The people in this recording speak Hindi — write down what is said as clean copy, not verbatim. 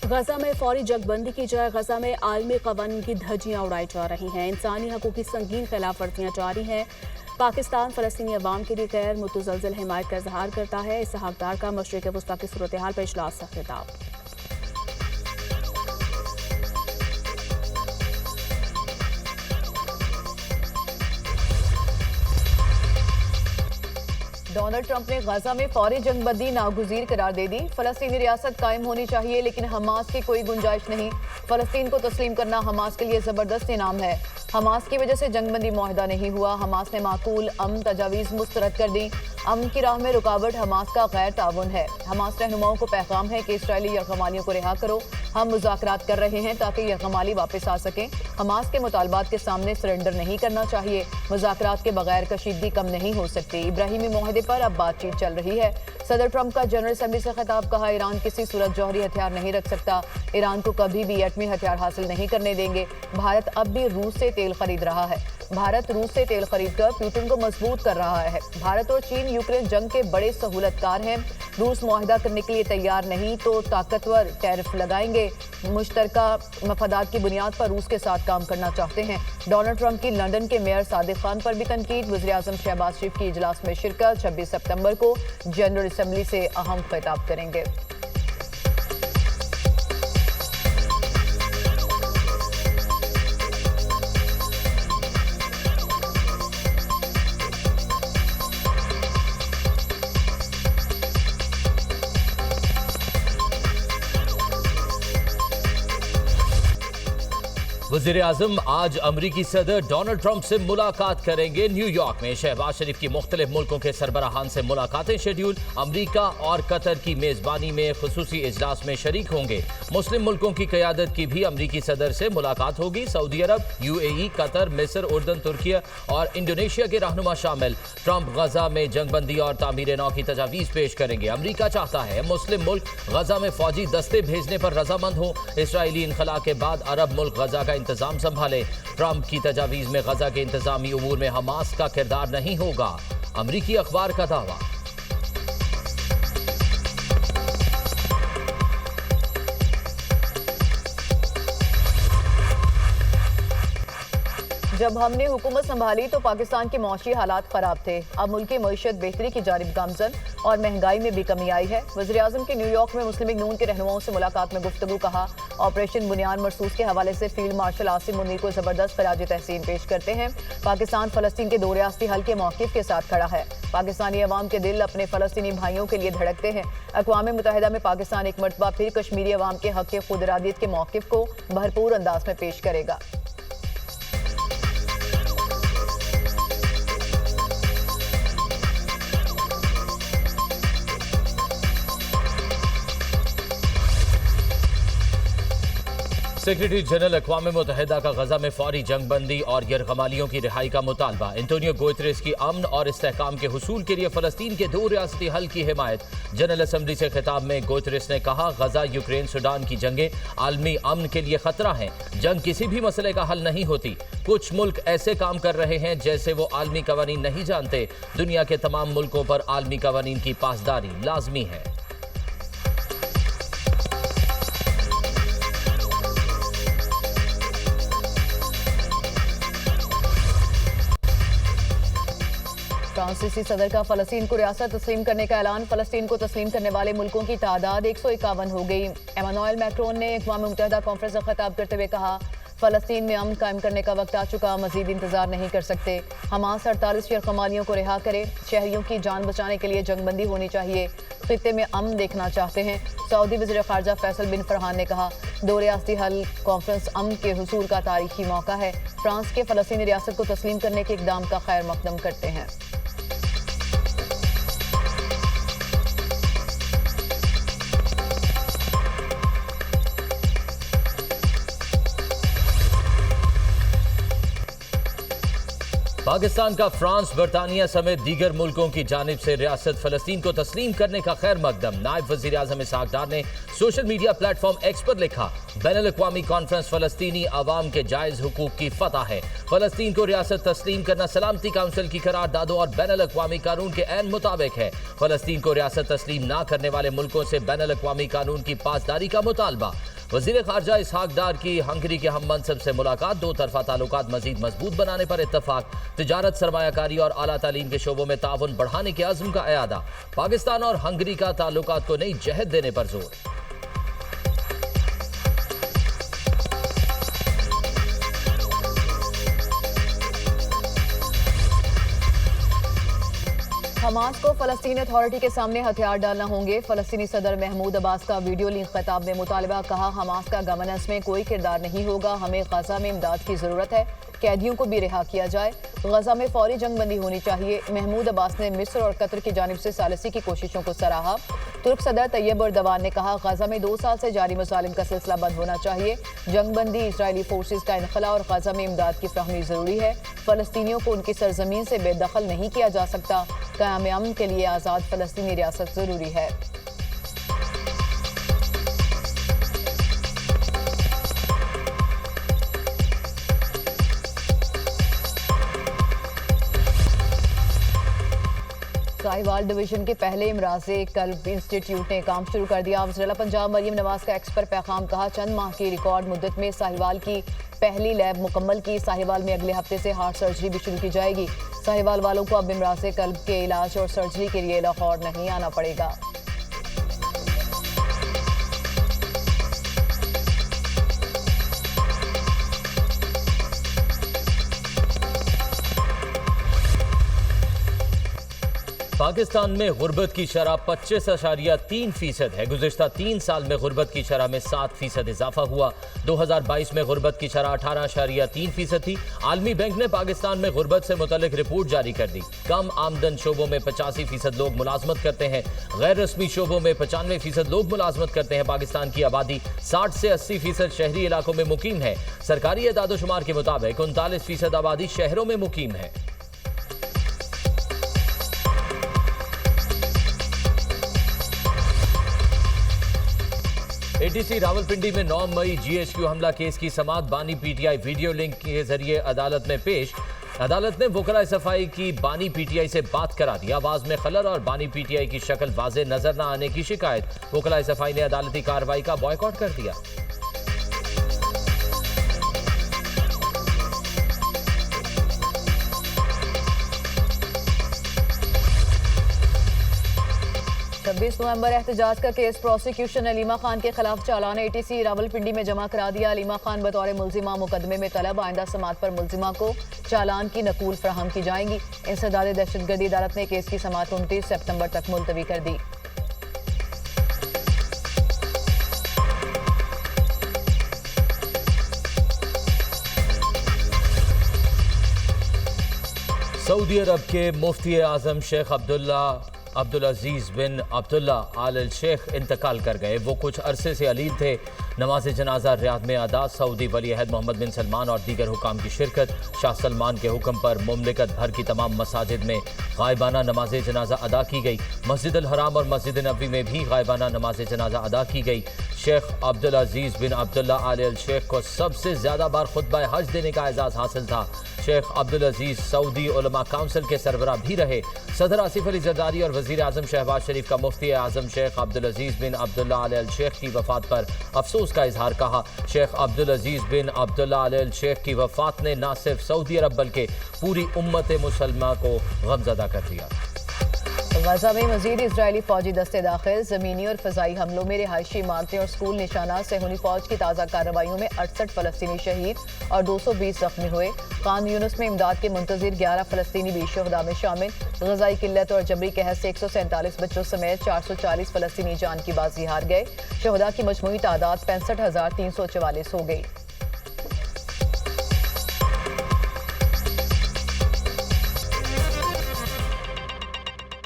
गजा में फौरी जंगबंदी की जाए। गजा में आलमी कवानीन की धज्जियां उड़ाई जा रही हैं। इंसानी हकूक की संगीन खिलाफ वर्जियां जारी हैं। पाकिस्तान फलस्तीनी अवाम के लिए गैर मुतज़लज़ल हिमायत का इजहार करता है। इस हकदार का मशरिक़ वस्ता की सूरत हाल पर इजलास से खिताब। डोनाल्ड ट्रंप ने गजा में फौरी जंगबंदी नागुज़ीर करार दे दी। फलस्तीनी रियासत कायम होनी चाहिए, लेकिन हमास की कोई गुंजाइश नहीं। फलस्तीन को तस्लीम करना हमास के लिए जबरदस्त इनाम है। हमास की वजह से जंगबंदी मुआहदा नहीं हुआ। हमास ने माकूल अमन तजावीज़ मुस्तरद कर दी। अमन की राह में रुकावट हमास का गैर ताउन है। हमास रहनुमाओं को पैगाम है कि इसराइली यरगमालियों को रिहा करो। हम मुज़ाकरात कर रहे हैं ताकि यरगमाली वापस आ सकें। हमास के मुतालबात के सामने सरेंडर नहीं करना चाहिए। मुज़ाकरात के बगैर कशीदगी कम नहीं हो सकती। इब्राहिमी मुआहदे पर अब बातचीत चल रही है। सदर ट्रंप का जनरल असेंबली से खिताब। कहा, ईरान किसी सूरत जौहरी हथियार नहीं रख सकता। ईरान को कभी भी एटमी हथियार हासिल नहीं करने देंगे। भारत अब भी रूस से तेल खरीद रहा है। भारत रूस से तेल खरीदकर पुतिन को मजबूत कर रहा है। भारत और चीन यूक्रेन जंग के बड़े सहूलतकार हैं। रूस मुआहदा करने के लिए तैयार नहीं तो ताकतवर टैरिफ लगाएंगे। मुश्तरका मफादात की बुनियाद पर रूस के साथ काम करना चाहते हैं। डोनाल्ड ट्रंप की लंदन के मेयर सादिक खान पर भी तनकीद। वज़ीर-ए-आज़म शहबाज शरीफ की इजलास में शिरकत। 26 सितंबर को जनरल असेंबली से अहम खिताब करेंगे। वज़ीर-ए-आज़म आज अमरीकी सदर डोनाल्ड ट्रंप से मुलाकात करेंगे। न्यूयॉर्क में शहबाज शरीफ की मुख्तलिफ मुल्कों के सरबराहान से मुलाकातें शेड्यूल। अमरीका और कतर की मेज़बानी में खुसूसी इजलास में शरीक होंगे। मुस्लिम मुल्कों की क़यादत की भी अमरीकी सदर से मुलाकात होगी। सऊदी अरब, UAE, कतर, मिस्र, उर्दन, तुर्की और इंडोनेशिया के रहनुमा शामिल। ट्रंप गजा में जंगबंदी और तामीर नौ की तजावीज़ पेश करेंगे। अमरीका चाहता है मुस्लिम मुल्क गजा में फौजी दस्ते भेजने पर रजामंद हो। इसराइली इनखला के बाद अरब मुल्क गजा का इंतजाम संभाले। ट्रंप की तजावीज़ में गजा के इंतजामी उमूर में हमास का किरदार नहीं होगा। अमरीकी अखबार का दावा। जब हमने हुकूमत संभाली तो पाकिस्तान के मौशी हालात खराब थे। अब मुल्क की मईशत बेहतरी की जानिब गामजन और महंगाई में भी कमी आई है। वज़ीर-ए-आज़म की न्यूयॉर्क में मुस्लिम लीग नून के रहनुमाओं से मुलाकात में गुफ्तगू। कहा, ऑपरेशन बुनियाद मरसूस के हवाले से फील्ड मार्शल आसिम मुनीर को जबरदस्त खराज तहसीन पेश करते हैं। पाकिस्तान फलस्तीन के दो रियासती हल के मौक़िफ़ के साथ खड़ा है। पाकिस्तानी अवाम के दिल अपने फलस्तीनी भाइयों के लिए धड़कते हैं। अक़वाम मुत्तहिदा में पाकिस्तान एक मरतबा फिर कश्मीरी अवाम के हक़ खुद इरादियत के मौक़िफ़ को भरपूर अंदाज में पेश करेगा। सेक्रेटरी जनरल अक़वाम मुत्तहिदा का गजा में फौरी जंगबंदी और यरगमालियों की रिहाई का मुतालबा। एंटोनियो गुतेरेस की अमन और इस्तेहकाम के हुसूल के लिए फलस्तीन के दो रियासती हल की हिमायत। जनरल असम्बली से खिताब में गुतेरेस ने कहा, गजा, यूक्रेन, सूडान की जंगें आलमी अमन के लिए खतरा हैं। जंग किसी भी मसले का हल नहीं होती। कुछ मुल्क ऐसे काम कर रहे हैं जैसे वो आलमी कवानीन नहीं जानते। दुनिया के तमाम मुल्कों पर आलमी कवानीन की पासदारी लाजमी है। फ्रांसीसी सदर का फलस्तीन को रियासत तस्लीम करने का ऐलान। फलस्तीन को तस्लीम करने वाले मुल्कों की तादाद 151 हो गई। एमानुएल मैक्रोन ने अक़वाम मुत्तहिदा कॉन्फ्रेंस से खिताब करते हुए कहा, फलस्तीन में अमन कायम करने का वक्त आ चुका। मजीद इंतजार नहीं कर सकते। हमास 48 यरगमालियों को रिहा करे। शहरियों की जान बचाने के लिए जंगबंदी होनी चाहिए। खित्ते में अमन देखना चाहते हैं। सऊदी वज़ीर ख़ारजा फैसल बिन फरहान ने कहा, दो रियासती हल कॉन्फ्रेंस अमन के हुसूल का तारीखी मौका है। फ्रांस के फलस्तीनी रियासत को तस्लीम करने के इक़दाम का खैर मकदम करते हैं। पाकिस्तान का फ्रांस, बरतानिया समेत दीगर मुल्कों की जानिब से रियासत फलस्तीन को तस्लीम करने का खैर मकदम। नायब वज़ीर-ए-आज़म इसहाक़ डार ने सोशल मीडिया प्लेटफॉर्म एक्स पर लिखा, बैनुल-अक़वामी कॉन्फ्रेंस फलस्तीनी अवाम के जायज़ हुकूक की फतह है। फलस्तीन को रियासत तस्लीम करना सलामती काउंसिल की करारदादों और बैनुल-अक़वामी कानून के ऐन मुताबिक है। फलस्तीन को रियासत तस्लीम न करने वाले मुल्कों से बैनुल-अक़वामी कानून की पासदारी का मुतालबा। वजीर खारजा इसहाक डार की हंगरी के हम मनसब से मुलाकात, दो तरफा ताल्लुकात मजीद मजबूत बनाने पर इत्तफाक, तिजारत, सरमायाकारी और आला तालीम के शोबों में ताउन बढ़ाने के अज़्म का अयादा, पाकिस्तान और हंगरी का ताल्लुकात को नई जहत देने पर जोर। हमास को फलस्तीन अथॉरिटी के सामने हथियार डालना होंगे। फलस्तीनी सदर महमूद अब्बास का वीडियो लिंक खिताब में मुतालबा, कहा हमास का गवर्नेंस में कोई किरदार नहीं होगा, हमें गजा में इमदाद की जरूरत है, कैदियों को भी रिहा किया जाए, गजा में फौरी जंगबंदी होनी चाहिए। महमूद अब्बास ने मिस्र और कतर की जानिब से सालिसी की कोशिशों को सराहा। तुर्क सदर तैयब एर्दोगान ने कहा गजा में 2 साल से जारी मुजालिम का सिलसिला बंद होना चाहिए, जंगबंदी, इजरायली फोर्सेज का इनखला और गजा में इमदाद की फ्राहमी जरूरी है। फलस्तीनियों को उनकी सरजमीन से बेदखल नहीं किया जा सकता, क़याम अमन के लिए आज़ाद फलस्तीनी रियासत जरूरी है। साहिवाल डिवीजन के पहले इमराज़े कल्ब इंस्टीट्यूट ने काम शुरू कर दिया। वज़ीर पंजाब मरियम नवाज का एक्स पर पैगाम, कहा चंद माह की रिकॉर्ड मुद्दत में साहिवाल की पहली लैब मुकम्मल की। साहिवाल में अगले हफ्ते से हार्ट सर्जरी भी शुरू की जाएगी। साहिवाल वालों को अब इमराज़े कल्ब के इलाज और सर्जरी के लिए लाहौर नहीं आना पड़ेगा। पाकिस्तान में गुर्बत की शरह 25.3% है। गुज़िश्ता 3 साल में गुर्बत की शरह में 7% इजाफा हुआ। 2022 में गुर्बत की शरह 18.3% थी। आलमी बैंक ने पाकिस्तान में गुर्बत से मुतल्लिक रिपोर्ट जारी कर दी। कम आमदन शोबों में 85% लोग मुलाजमत करते हैं, गैर रस्मी शोबों में 95% लोग मुलाजमत करते हैं। पाकिस्तान की आबादी 60 से 80% शहरी इलाकों में मुकीम है। सरकारी एदादोशुमार के मुताबिक 39% आबादी शहरों में मुकीम है। एटीसी रावलपिंडी में 9 मई GHQ हमला केस की समाअत, बानी PTI वीडियो लिंक के जरिए अदालत में पेश। अदालत ने वकला सफाई की बानी PTI से बात करा दी। आवाज में खलल और बानी PTI की शक्ल वाज़े नजर न आने की शिकायत। वकला सफाई ने अदालती कार्रवाई का बॉयकॉट कर दिया। नवंबर एहतजाज का केस, प्रोसिक्यूशन अलीमा खान के खिलाफ चालान ATC रावलपिंडी में जमा करा दिया। अलीमा खान बतौर मुल्जिमा मुकदमे में तलब, आइंदा समाअत पर मुल्जिमा को चालान की नकूल फराहम की जाएंगी। इंसदाद दहशतगर्दी अदालत ने केस की समाअत 29 सितंबर तक मुलतवी कर दी। सऊदी अरब के मुफ्ती आजम शेख अब्दुल अजीज बिन अब्दुल्ला आल शेख इंतकाल कर गए। वो कुछ अरसे से अलील थे। नमाज जनाजा रियाद में अदा, सऊदी वली अहद मोहम्मद बिन सलमान और दीगर हुकाम की शिरकत। शाह सलमान के हुक्म पर मुमलिकत भर की तमाम मसाजिद में गायबाना नमाज जनाजा अदा की गई। मस्जिद अल हराम और मस्जिद नबी में भी गायबाना नमाज जनाजा अदा की गई। शेख अब्दुल अजीज बिन अब्दुल्ला आल शेख को सबसे ज्यादा बार खुतबा हज देने का एजाज हासिल था। शेख अब्दुल अजीज सऊदी उलमा काउंसिल के सरबराह भी रहे। सदर आसिफ अली जरदारी और वजीर आजम शहबाज शरीफ का मुफ्ती आजम शेख अब्दुल अजीज बिन अब्दुल्ला आल शेख की वफात पर अफसोस का इजहार कहा। शेख अब्दुल अजीज बिन अब्दुल्ला आल शेख की वफात ने न सिर्फ सऊदी अरब बल्कि पूरी उम्मत मुसलमान को गमज़दा कर दिया। गजा में मजीद इजरायली फौजी दस्ते दाखिल, जमीनी और फजाई हमलों में रिहायशी इमारतें और स्कूल निशाना। सेहूनी फौज की ताज़ा कार्रवाइयों में 68 फलस्तीनी शहीद और 220 जख्मी हुए। खान यूनुस में इमदाद के मुंतजिर 11 फलस्तीनी भी शहदा में शामिल। गजाई किल्लत और जबरी कहर से 147 बच्चों समेत 440 फलस्तीनी जान की बाजी हार गए। शहदा की मजमूई तादाद 65,344 हो गई।